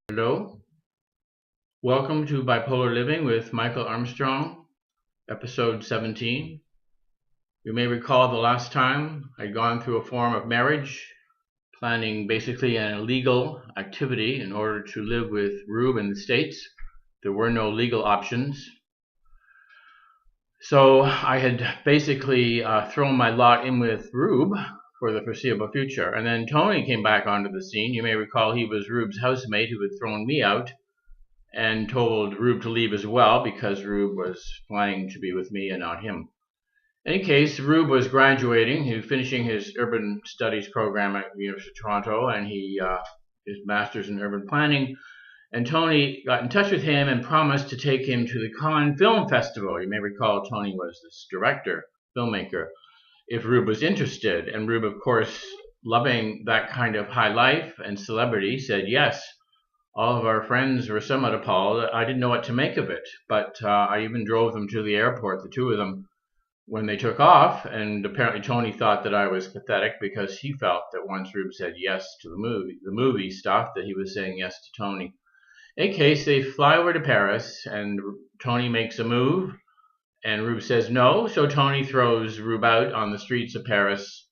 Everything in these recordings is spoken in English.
Hello, welcome to Bipolar Living with Michael Armstrong, episode 17. You may recall the last time I'd gone through a form of marriage, planning basically an illegal activity in order to live with Rube in the States. There were no legal options. So I had basically thrown my lot in with Rube for the foreseeable future. And then Tony came back onto the scene. You may recall he was Rube's housemate who had thrown me out and told Rube to leave as well because Rube was planning to be with me and not him. In any case, Rube was graduating. He was finishing his urban studies program at the University of Toronto, and his master's in urban planning. And Tony got in touch with him and promised to take him to the Cannes Film Festival. You may recall Tony was this director, filmmaker, if Rube was interested. And Rube, of course, loving that kind of high life and celebrity, said yes. All of our friends were somewhat appalled. I didn't know what to make of it, but I even drove them to the airport, the two of them, when they took off. And apparently Tony thought that I was pathetic because he felt that once Rube said yes to the movie stuff, that he was saying yes to Tony. In any case, they fly over to Paris, and Tony makes a move, and Rube says no, so Tony throws Rube out on the streets of Paris.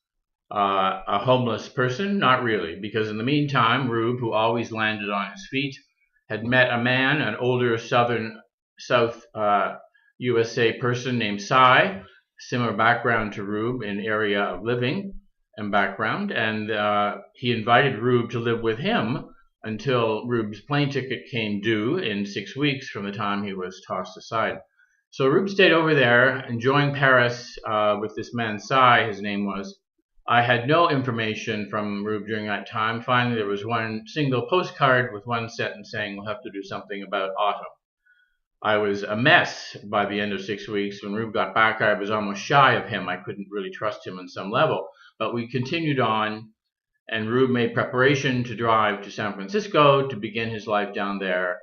A homeless person? Not really, because in the meantime, Rube, who always landed on his feet, had met a man, an older South USA person named Cy, similar background to Rube in area of living and background, and he invited Rube to live with him until Rube's plane ticket came due in 6 weeks from the time he was tossed aside. So Rube stayed over there, enjoying Paris with this man Cy, his name was. I had no information from Rube during that time. Finally, there was one single postcard with one sentence saying, we'll have to do something about autumn. I was a mess by the end of 6 weeks. When Rube got back, I was almost shy of him. I couldn't really trust him on some level. But we continued on, and Rube made preparation to drive to San Francisco to begin his life down there.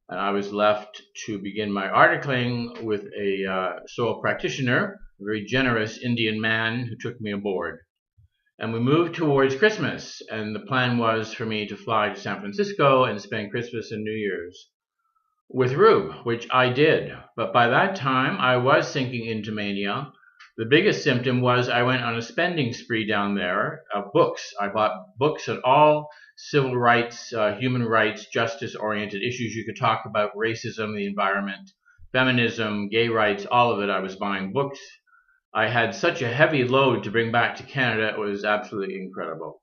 And I was left to begin my articling with a sole practitioner, a very generous Indian man who took me aboard. And we moved towards Christmas, and the plan was for me to fly to San Francisco and spend Christmas and New Year's with Rube, which I did. But by that time, I was sinking into mania. The biggest symptom was I went on a spending spree down there of books. I bought books on all civil rights, human rights, justice-oriented issues you could talk about, racism, the environment, feminism, gay rights, all of it. I was buying books. I had such a heavy load to bring back to Canada, it was absolutely incredible.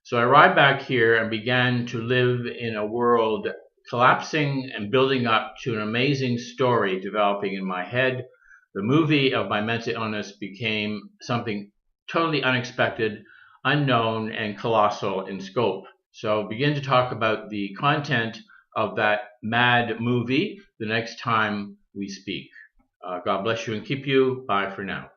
So I arrived back here and began to live in a world collapsing and building up to an amazing story developing in my head. The movie of my mental illness became something totally unexpected, unknown, and colossal in scope. So begin to talk about the content of that mad movie the next time we speak. God bless you and keep you. Bye for now.